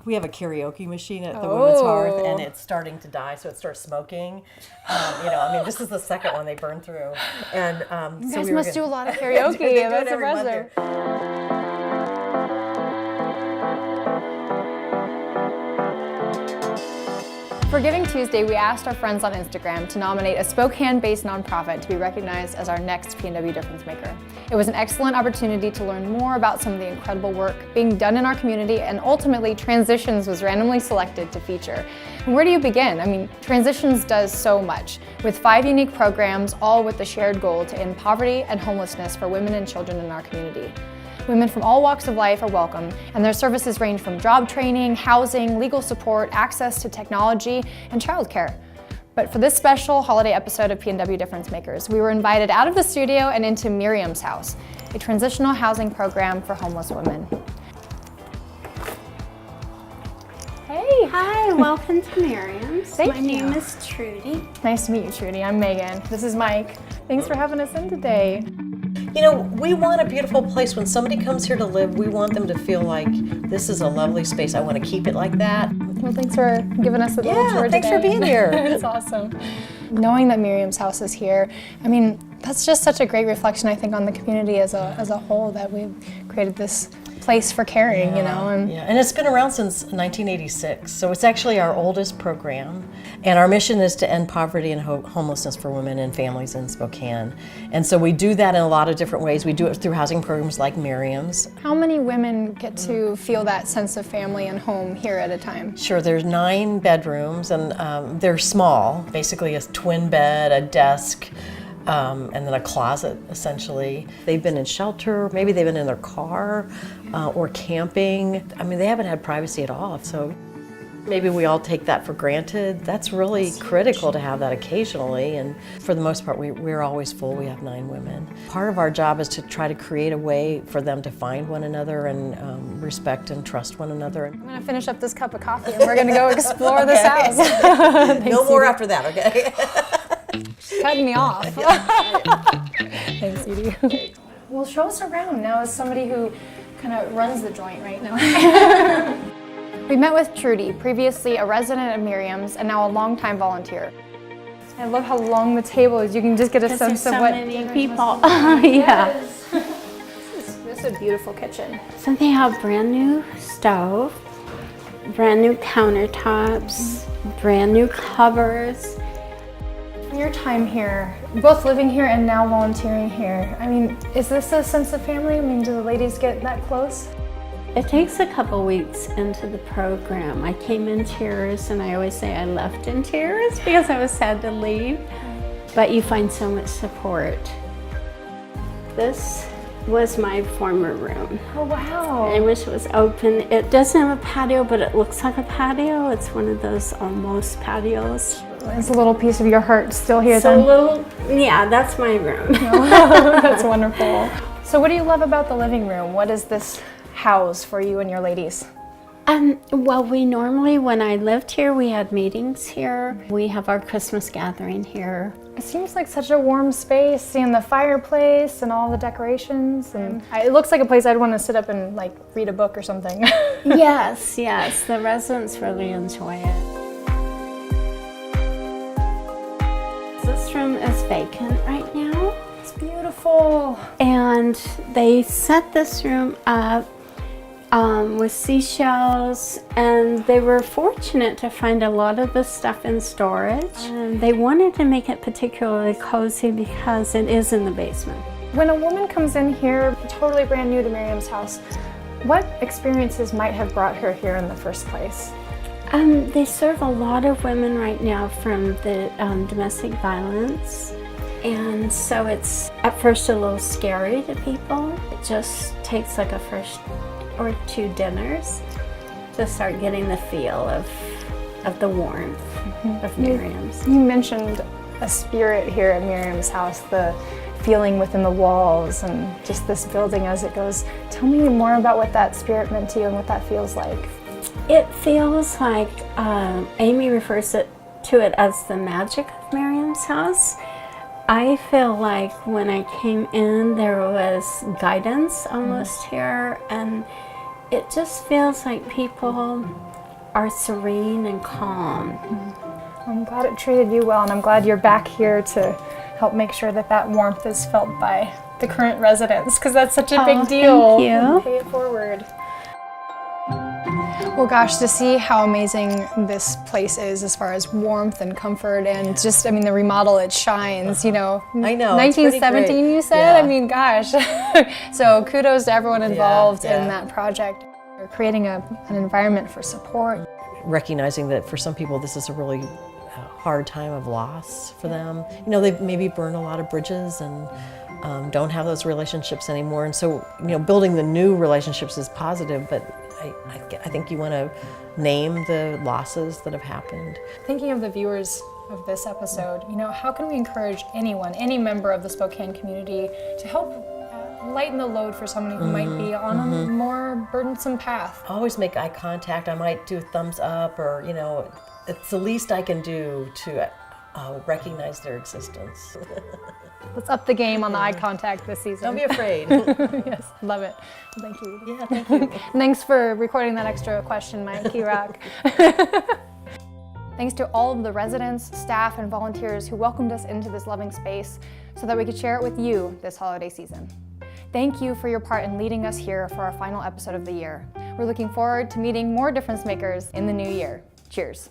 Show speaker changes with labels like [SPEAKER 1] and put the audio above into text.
[SPEAKER 1] We have a karaoke machine at the Women's Hearth, and it's starting to die, so it starts smoking. This is the second one they burned through. And
[SPEAKER 2] you guys must do a lot of karaoke. That's impressive. For Giving Tuesday, we asked our friends on Instagram to nominate a Spokane-based nonprofit to be recognized as our next PNW Difference Maker. It was an excellent opportunity to learn more about some of the incredible work being done in our community, and ultimately Transitions was randomly selected to feature. And where do you begin? I mean, Transitions does so much, with 5 unique programs, all with the shared goal to end poverty and homelessness for women and children in our community. Women from all walks of life are welcome, and their services range from job training, housing, legal support, access to technology, and childcare. But for this special holiday episode of PNW Difference Makers, we were invited out of the studio and into Myriam's house, a transitional housing program for homeless women. Hey!
[SPEAKER 3] Hi, welcome to Myriam's.
[SPEAKER 2] Thank
[SPEAKER 3] you. My name is Trudy.
[SPEAKER 2] Nice to meet you, Trudy. I'm Meghan. This is Mike. Thanks for having us in today.
[SPEAKER 1] You know, we want a beautiful place. When somebody comes here to live, we want them to feel like this is a lovely space. I want to keep it like that.
[SPEAKER 2] Well, thanks for giving us a little tour today.
[SPEAKER 1] Thanks for being here.
[SPEAKER 2] It's awesome. Knowing that Myriam's house is here, I mean, that's just such a great reflection, I think, on the community as a whole, that we've created this place for caring,
[SPEAKER 1] And it's been around since 1986, so it's actually our oldest program. And our mission is to end poverty and homelessness for women and families in Spokane. And so we do that in a lot of different ways. We do it through housing programs like Myriam's.
[SPEAKER 2] How many women get to feel that sense of family and home here at a time?
[SPEAKER 1] Sure, there's 9 bedrooms, and they're small, basically a twin bed, a desk, and then a closet, essentially. They've been in shelter, maybe they've been in their car or camping. I mean, they haven't had privacy at all, so maybe we all take that for granted. That's really critical to have that occasionally, and for the most part, we're always full. We have 9 women. Part of our job is to try to create a way for them to find one another and respect and trust one another.
[SPEAKER 2] I'm gonna finish up this cup of coffee and we're gonna go explore this house.
[SPEAKER 1] No more after that, okay?
[SPEAKER 2] Cutting me off. Thanks, Edie. Well, show us around now as somebody who kind of runs the joint right now. We met with Trudy, previously a resident of Myriam's and now a longtime volunteer. I love how long the table is. You can just get a sense of what
[SPEAKER 3] many people. Yeah.
[SPEAKER 2] This is a beautiful kitchen.
[SPEAKER 3] So they have brand new stove, brand new countertops, brand new covers.
[SPEAKER 2] Your time here, both living here and now volunteering here, I mean, is this a sense of family? I mean, do the ladies get that close?
[SPEAKER 3] It takes a couple weeks into the program. I came in tears, and I always say I left in tears because I was sad to leave. But you find so much support. This was my former room.
[SPEAKER 2] Oh, wow.
[SPEAKER 3] I wish it was open. It doesn't have a patio, but it looks like a patio. It's one of those almost patios.
[SPEAKER 2] Is a little piece of your heart still here
[SPEAKER 3] then? Yeah, that's my room.
[SPEAKER 2] That's wonderful. So what do you love about the living room? What does this house for you and your ladies?
[SPEAKER 3] Well, we normally, when I lived here, we had meetings here. We have our Christmas gathering here.
[SPEAKER 2] It seems like such a warm space, seeing the fireplace and all the decorations. And it looks like a place I'd want to sit up and like read a book or something.
[SPEAKER 3] Yes, the residents really enjoy it. This room is vacant right now.
[SPEAKER 2] It's beautiful.
[SPEAKER 3] And they set this room up with seashells, and they were fortunate to find a lot of this stuff in storage. And they wanted to make it particularly cozy because it is in the basement.
[SPEAKER 2] When a woman comes in here, totally brand new to Myriam's house, what experiences might have brought her here in the first place?
[SPEAKER 3] They serve a lot of women right now from the domestic violence. And so it's at first a little scary to people. It just takes like a first or 2 dinners to start getting the feel of the warmth of Myriam's.
[SPEAKER 2] You mentioned a spirit here at Myriam's house, the feeling within the walls and just this building as it goes. Tell me more about what that spirit meant to you and what that feels like.
[SPEAKER 3] It feels like, Amy refers to it as the magic of Myriam's house. I feel like when I came in, there was guidance almost here, and it just feels like people are serene and calm.
[SPEAKER 2] I'm glad it treated you well, and I'm glad you're back here to help make sure that that warmth is felt by the current residents, because that's such a big deal.
[SPEAKER 3] Thank you.
[SPEAKER 2] Pay it forward. Well, gosh, to see how amazing this place is as far as warmth and comfort and just, I mean, the remodel, it shines, you know.
[SPEAKER 1] I know.
[SPEAKER 2] 1917, you said?
[SPEAKER 1] Yeah.
[SPEAKER 2] I mean, gosh. So kudos to everyone involved
[SPEAKER 1] Yeah.
[SPEAKER 2] in that project. They're creating an environment for support.
[SPEAKER 1] Recognizing that for some people this is a really hard time of loss for them. You know, they've maybe burned a lot of bridges and don't have those relationships anymore. And so, you know, building the new relationships is positive, but I think you want to name the losses that have happened.
[SPEAKER 2] Thinking of the viewers of this episode, you know, how can we encourage anyone, any member of the Spokane community to help lighten the load for somebody who might be on a more burdensome path?
[SPEAKER 1] Always make eye contact. I might do a thumbs up, or, you know, it's the least I can do to recognize their existence.
[SPEAKER 2] Let's up the game on the eye contact this season.
[SPEAKER 1] Don't be afraid.
[SPEAKER 2] Yes, love it. Thank you, Rudy.
[SPEAKER 1] Yeah, thank you.
[SPEAKER 2] Thanks for recording that extra question, Mike Rock. Thanks to all of the residents, staff, and volunteers who welcomed us into this loving space so that we could share it with you this holiday season. Thank you for your part in leading us here for our final episode of the year. We're looking forward to meeting more difference makers in the new year. Cheers.